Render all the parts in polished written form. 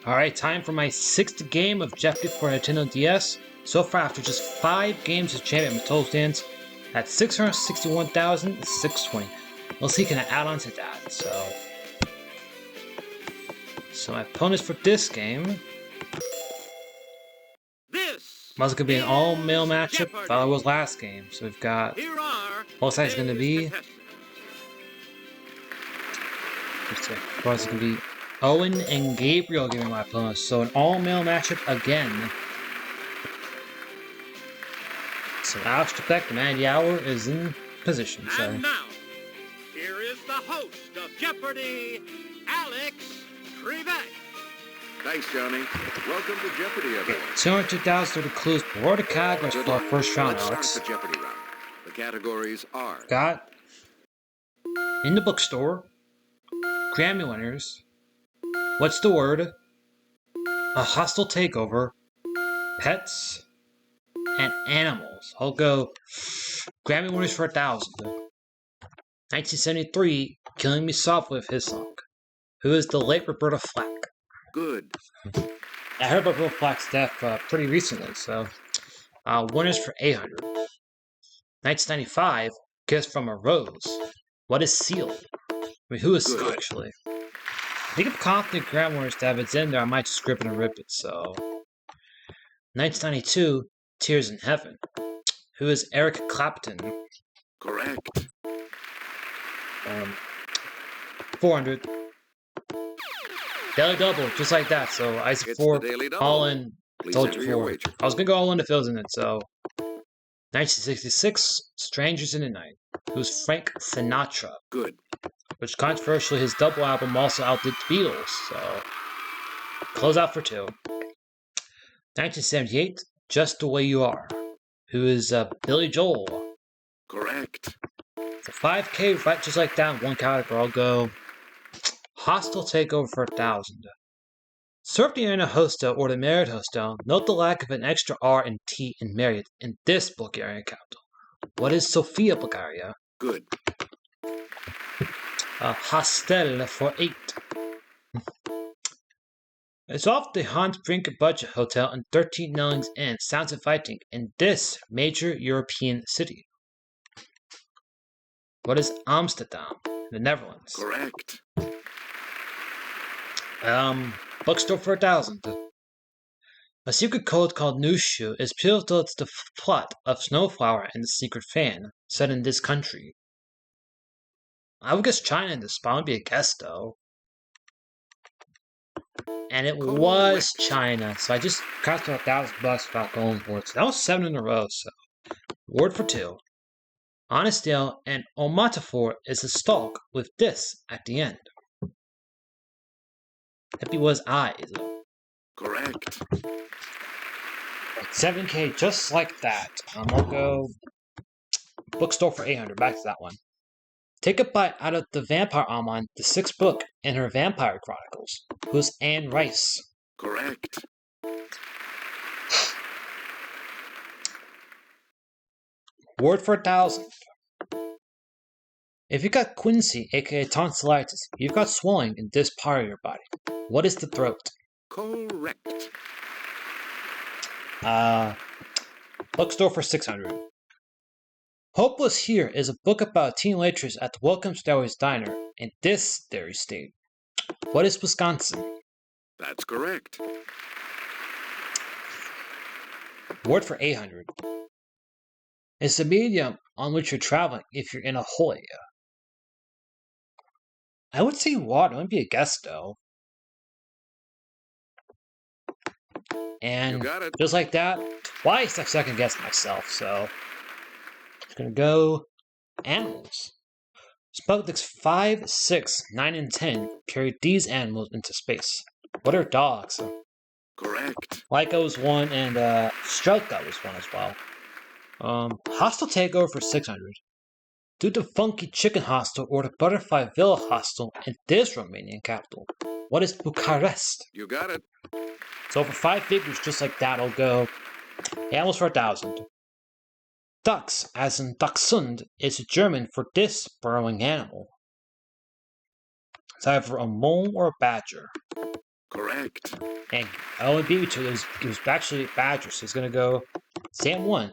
Alright, time for my 6th game of Jeopardy for Nintendo DS. So far, after just 5 games as champion, my total stands at 661,620. We'll see can I add on to that. So my opponents for this game. This Well, it's gonna be an all-male matchup. Thought it was last game. So we've got both sides gonna be. Both sides gonna be Owen and Gabriel giving my opponents. So an all-male matchup again. So Alex Trebek, the man of the hour, is in position. So. And now, here is the host of Jeopardy, Alex Trebek. Thanks, Johnny. Welcome to Jeopardy, everyone. 202,000 clues for the categories for our first round, Let's Alex. start the Jeopardy round. The categories are... Got in the bookstore, Grammy winners, what's the word, a hostile takeover, pets, and animals. I'll go Grammy winners for 1,000. 1973, Killing Me Softly with his song. Who is the late Roberta Flack? Good. I heard about Roberta Flack's death pretty recently, so winners for 800. 1995, Kiss from a Rose. What is sealed? I mean, who is sealed, actually? I think I'm confident Grant winners to have it's in there. I might just grip it and rip it, so. 1992, Tears in Heaven. Who is Eric Clapton? Correct. 400. Daily double, just like that. So Isaac It's Ford, the Daily Double. all in. Please Told enter you your before. wager. I was gonna go all in if it was in it. So 1966, Strangers in the Night. Who's Frank Sinatra? Good. Which controversially, his double album also outdid the Beatles. So close out for 2. 1978, Just the Way You Are. Who is Billy Joel? Correct. For 5K, right just like that in one category, I'll go Hostile Takeover for 1,000. Serve the Arena Hosta or the Marriott Hostel. Note the lack of an extra R and T in Marriott in this Bulgarian capital. What is Sofia, Bulgaria? Good. Hostel for 8. It's off the Hans Brinker budget hotel and 13 Nellings Inn. Sounds inviting in this major European city. What is Amsterdam, the Netherlands? Correct. Bookstore for 1,000. A secret code called Nushu is pivotal to the plot of Snowflower and the Secret Fan, set in this country. I would guess China in this spot. Would be a guess though. And it was China, so I just cost $1,000 without going for it. So that was 7 in a row. So word for 2. Honest Ale and Omatafor is a stalk with this at the end. Happy was eyes. Correct. 7K, just like that. I'll go bookstore for 800. Back to that one. Take a bite out of the Vampire Online, the 6th book in her Vampire Chronicles. Who's Anne Rice? Correct. Word for 1,000. If you got quinsy, aka tonsillitis, you've got swelling in this part of your body. What is the throat? Correct. Bookstore for 600. Hopeless Here is a book about a teen waitress at the Welcome Stairways Diner in this dairy state. What is Wisconsin? That's correct. Word for 800. It's the medium on which you're traveling if you're in a hole. I would say water. It might be a guess though. And You got it. just like that, twice I've second guessed myself, so it's gonna go animals. Sputniks 5, 6, 9, and 10 carried these animals into space. What are dogs? Correct. Laika was one, and Strelka was one as well. Hostile Takeover for 600. Do the Funky Chicken Hostel or the Butterfly Villa Hostel in this Romanian capital. What is Bucharest? You got it. So for 5 figures, just like that, I'll go animals for 1,000. Ducks, as in Dachshund, is German for this burrowing animal. It's either a mole or a badger. Correct. And Owen beat me to it. It was actually Badger, so he's going to go Sam 1.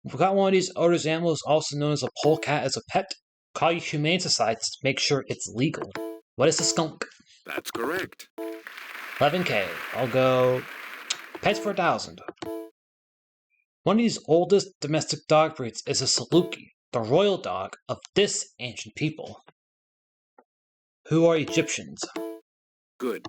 We forgot one of these odorous animals, also known as a polecat, as a pet. Call your humane societies to make sure it's legal. What is a skunk? That's correct. 11K. I'll go pets for 1,000. One of these oldest domestic dog breeds is a Saluki, the royal dog of this ancient people, who are Egyptians. Good.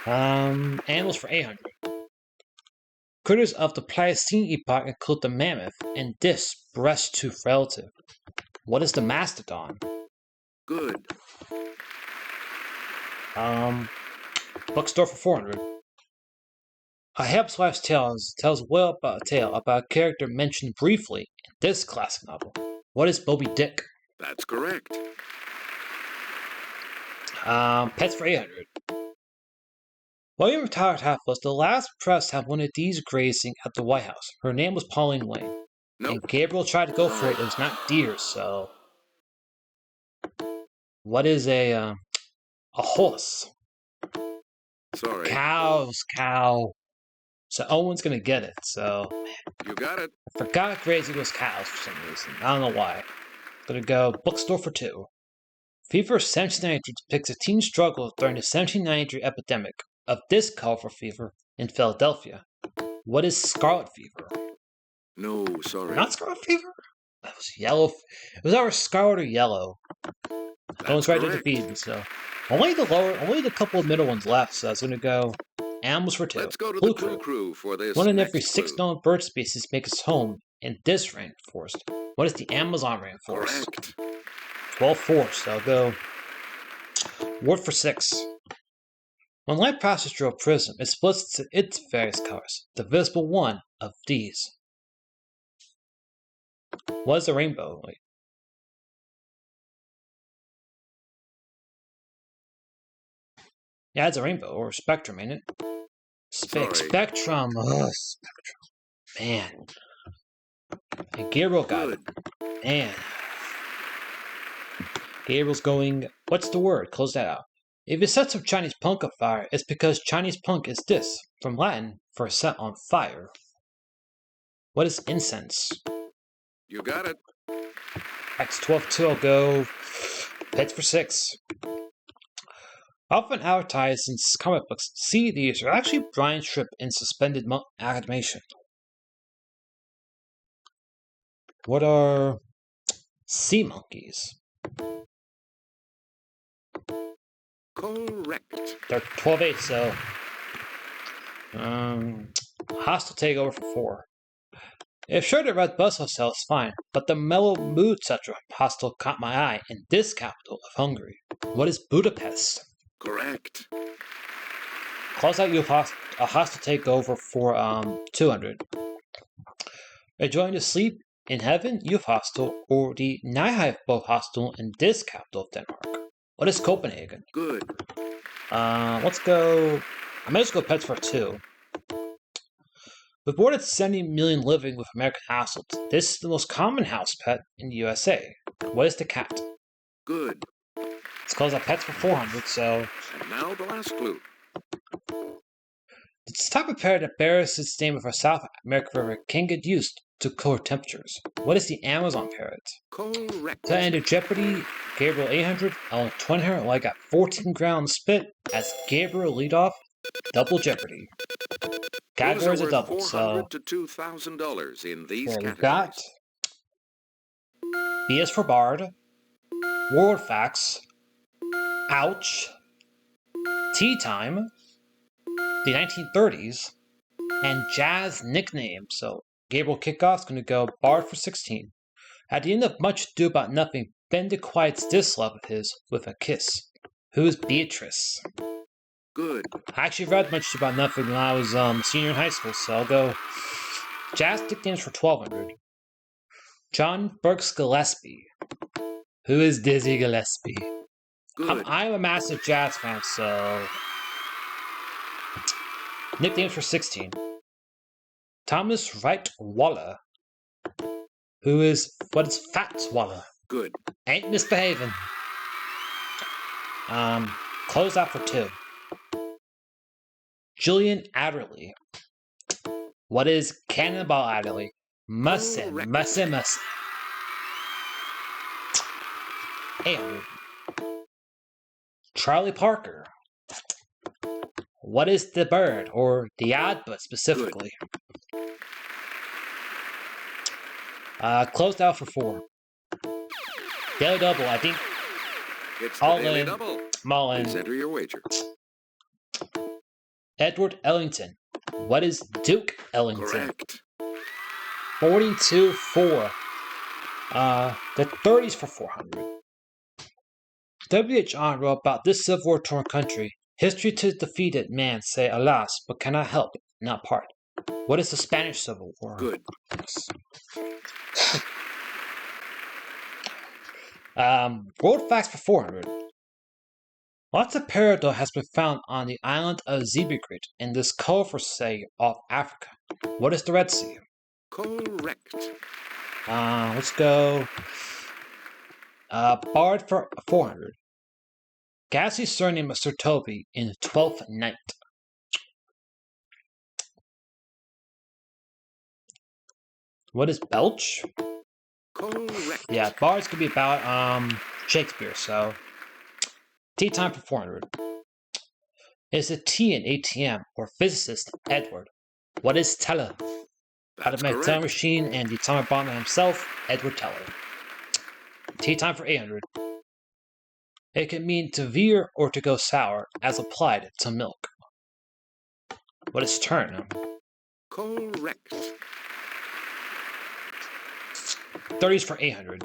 Animals for 800. Critters of the Pliocene epoch include the mammoth and this breast-toothed relative. What is the mastodon? Good. Bookstore for 400. A Housewives' Tale tells well about a tale about a character mentioned briefly in this classic novel. What is Moby Dick? That's correct. Pets for 800. William Retired Half was the last press to have one of these grazing at the White House. Her name was Pauline Wayne. Nope. And Gabriel tried to go for it. It was not deer, so. What is a horse? Sorry. Cow. So Owen's gonna get it, so. You got it. I forgot grazing was cows for some reason. I don't know why. Gonna go bookstore for 2. Fever 1793 depicts a teen struggle during the 1793 epidemic of this colorful fever in Philadelphia. What is scarlet fever? No, sorry. Not scarlet fever? That was yellow. It was either scarlet or yellow. Owen's right at the beat, so. Only the couple of middle ones left, so I was gonna go animals for 2. Let's go to Blue the crew for this. One in next every 6 clue. known bird species makes its home in this rainforest. What is the Amazon rainforest? Correct. 12-4, so I'll go word for 6. When light passes through a prism, it splits into its various colors. The visible one of these. What is a rainbow? Wait. Yeah, it's a rainbow, or a spectrum, ain't it? Sorry. Spectrum. Ugh, spectrum. Man. And Gabriel got it. Man. Gabriel's going, what's the word? Close that out. If you set some Chinese punk on fire, it's because Chinese punk is this, from Latin, for set on fire. What is incense? You got it. X12-2, I'll go pets for 6. Often advertised in comic books, sea these are actually brine shrimp in suspended animation. What are sea monkeys? Correct. They're 12-8, so hostile takeover for 4. If sure the red bus hotel is fine, but the mellow mood cetera hostel caught my eye in this capital of Hungary. What is Budapest? Correct. Close out a hostile takeover for 200. Enjoying the sleep in heaven youth hostel or the Nijhuis hostel in this capital of Denmark. What is Copenhagen? Good. Let's go. I might just go pets for 2. With more than 70 million living with American households, this is the most common house pet in the USA. What is the cat? Good. Let's close out pets for 400, so. And now the last clue. This type of parrot that bears its name of a South American river can get used to cooler temperatures. What is the Amazon parrot? Correct. So I ended Jeopardy, Gabriel 800, Ellen 200, well I got 14 ground spit as Gabriel lead off, double Jeopardy. Categories are double, so $400 to $2,000 in these we categories. got B is for Bard, World Facts, Ouch, Tea Time, the 1930s, and Jazz Nickname. So Gabriel Kickoff's going to go Bard for 16. At the end of Much Ado About Nothing, Bender quiets this love of his with a kiss. Who is Beatrice? Good. I actually read Much Ado About Nothing when I was a senior in high school, so I'll go Jazz Nicknames for 1200. John Burks Gillespie. Who is Dizzy Gillespie? Good. I'm a massive jazz fan, so nicknames for 16. Thomas Wright Waller. What is Fats Waller? Good. Ain't misbehaving. Close out for 2. Julian Adderley. What is Cannonball Adderley? Mussin. Correct. And Charlie Parker. What is the bird, or the oddbud specifically? Closed out for 4. Daily double, I think. It's All the Daily in. Double. Mullen. Please enter your wager. Edward Ellington. What is Duke Ellington? Correct. 42-4. The 30s for 400. W.H. John wrote about this Civil War torn country. History to defeated man say, alas, but cannot help, not part. What is the Spanish Civil War? Good. World facts for 400. Lots of peridot has been found on the island of Zebragate in this colorful sea off Africa. What is the Red Sea? Correct. Let's go. Bard for 400. Gassie's surname is Sir Toby in 12th Night. What is Belch? Correct. Yeah, bards could be about Shakespeare, so tea time for 400. Is a T in ATM or physicist Edward? What is Teller? That's Automatic time correct. machine and the atomic bomber himself, Edward Teller. Tea time for 800. It can mean to veer or to go sour, as applied to milk. What is turn? Correct. 30s for 800.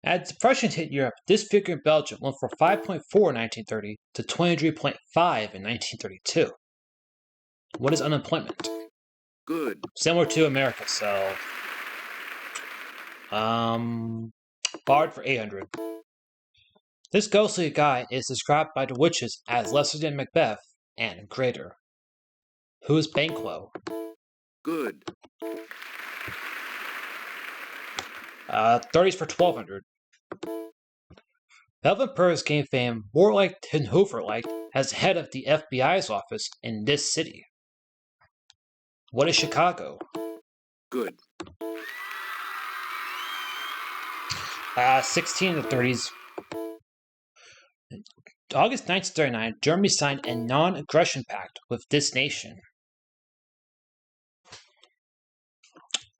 As depression hit Europe, this figure in Belgium went from 5.4 in 1930 to 23.5 in 1932. What is unemployment? Good. Similar to America, so barred for 800. This ghostly guy is described by the witches as lesser than Macbeth and greater. Who is Banquo? Good. 30s for 1200. Melvin Purvis gained fame more like than Hoover-like as head of the FBI's office in this city. What is Chicago? Good. 16 in the 30s. August 1939, Germany signed a non-aggression pact with this nation.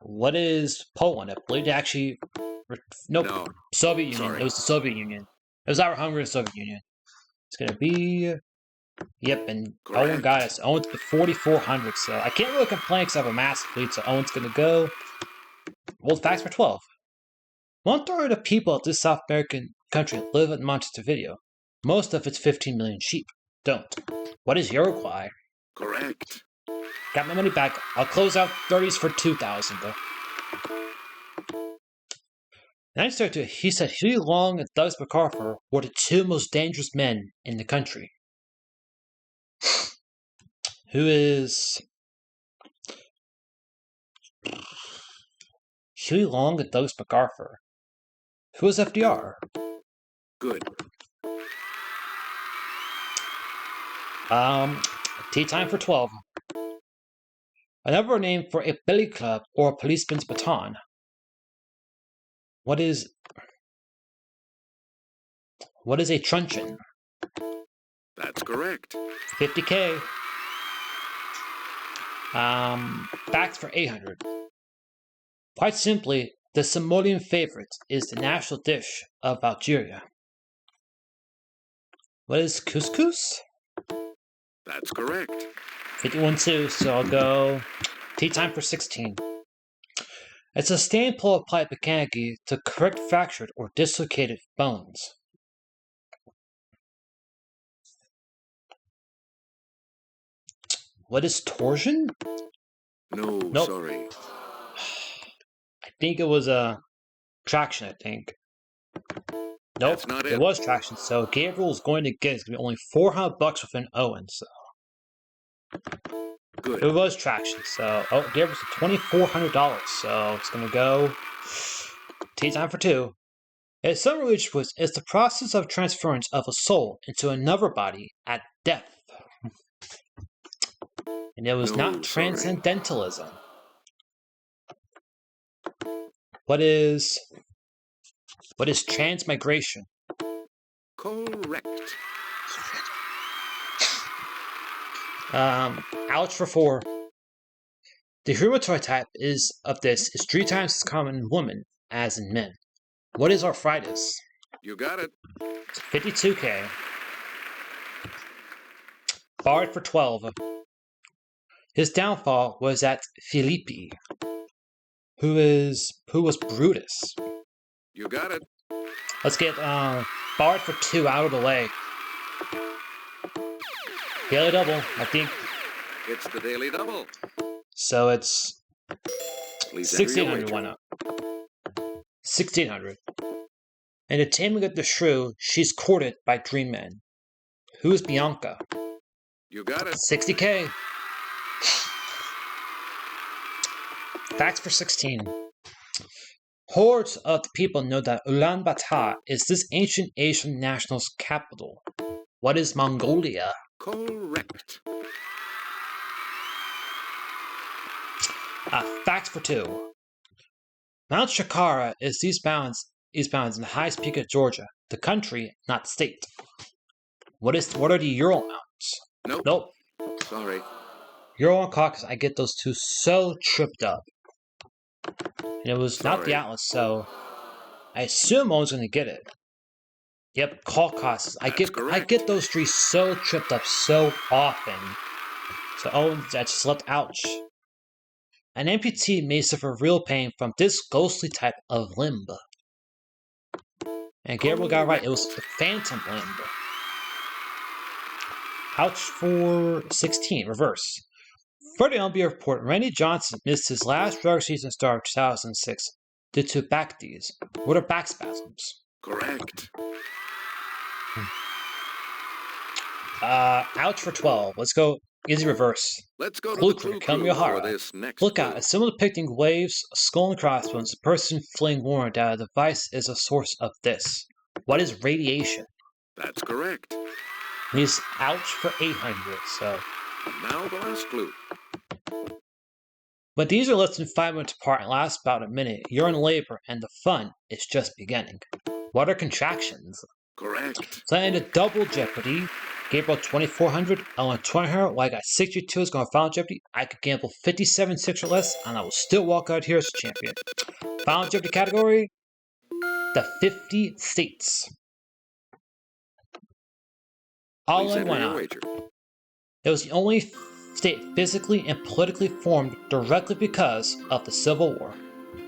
What is Poland? I believe it actually... Nope. No. Soviet Union. Sorry. It was the Soviet Union. It was our Hungary Soviet Union. It's going to be... Yep, and Correct. Owen got us. Owen's the 4,400, so I can't really complain because I have a massive lead, so Owen's going to go. World facts for 12. 1/3 of the people of this South American country live in Montevideo. Most of its 15 million sheep don't. What is Uruguay? Correct. Got my money back. I'll close out 30s for 2,000, though. 1932, he said Huey Long and Douglas MacArthur were the 2 most dangerous men in the country. Who is Huey Long and Douglas MacArthur? Who is FDR? Good. Tea time for 12. Another name for a billy club or a policeman's baton. What is a truncheon? That's correct. 50K. Facts for 800. Quite simply, the Somalian favorite is the national dish of Algeria. What is couscous? That's correct. 51-2, so I'll go tea time for 16. It's a stand pull applied mechanically to correct fractured or dislocated bones. What is torsion? No, Nope. sorry. I think it was traction, I think. Nope, That's not it it. was traction, so Gabriel is going to get, it's going to be only $400 within Owen, so. Good. It was traction, so, Gabriel's $2,400, so it's going to go tea time for 2. A summary which was is the process of transference of a soul into another body at death. And it was No, not sorry. transcendentalism. What is transmigration? Correct. Ouch for 4. The rheumatoid type is 3 times as common in women as in men. What is arthritis? You got it. 52K. Barred for 12. His downfall was at Philippi, who was Brutus. You got it. Let's get barred for 2 out of the way. Daily double, I think. It's the Daily Double. So it's Please enter your 1600 wager. went up. 1600. In the Taming of the Shrew, she's courted by Dream Men. Who's Bianca? You got it. 60K. Facts for 16. Hordes of the people know that Ulaanbaatar is this ancient Asian national's capital. What is Mongolia? Correct. Facts for 2. Mount Shakara is eastbound in the highest peak of Georgia, the country, not the state. What are the Ural Mountains? Nope. Sorry. Ural and Caucasus, I get those two so tripped up. And it was not the Atlas, so I assume Owen's gonna get it. Yep, Caucasus. I get those 3 so tripped up so often. So Owen, I just left ouch. An amputee may suffer real pain from this ghostly type of limb. And Gabriel got it right, it was the phantom limb. Ouch for 16, reverse. For the NBA report, Randy Johnson missed his last regular season start of 2006 due to back Ds. What are back spasms? Correct. Ouch for 12. Let's go easy reverse. Let's go to Clue the clue Kill for Miyahara. this next Look clue. out, a symbol depicting waves, a skull and crossbones, a person fleeing war that a device is a source of this. What is radiation? That's correct. He's ouch for 800, so. Now the last clue. But these are less than 5 minutes apart and last about a minute. You're in labor, and the fun is just beginning. What are contractions? Correct. So I ended double Jeopardy. Gabriel 2400, Owen 200. Like I 62 is going to Final Jeopardy. I could gamble 57 6 or less, and I will still walk out here as a champion. Final Jeopardy category: the 50 states. All Please in enter went your on. wager. It was the only state physically and politically formed directly because of the Civil War.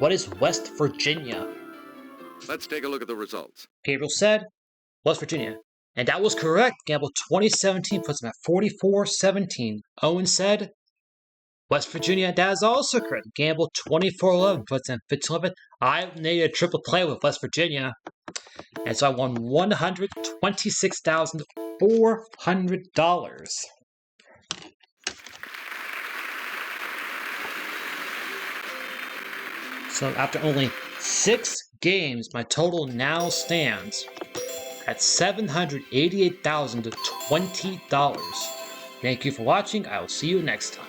What is West Virginia? Let's take a look at the results. Gabriel said West Virginia. And that was correct. Gamble 2017 puts him at 44-17. Owen said West Virginia. That is also correct. Gamble 24-11 puts him at 15-11. I made a triple play with West Virginia. And so I won $126,400. So after only 6 games, my total now stands at $788,020. Thank you for watching. I will see you next time.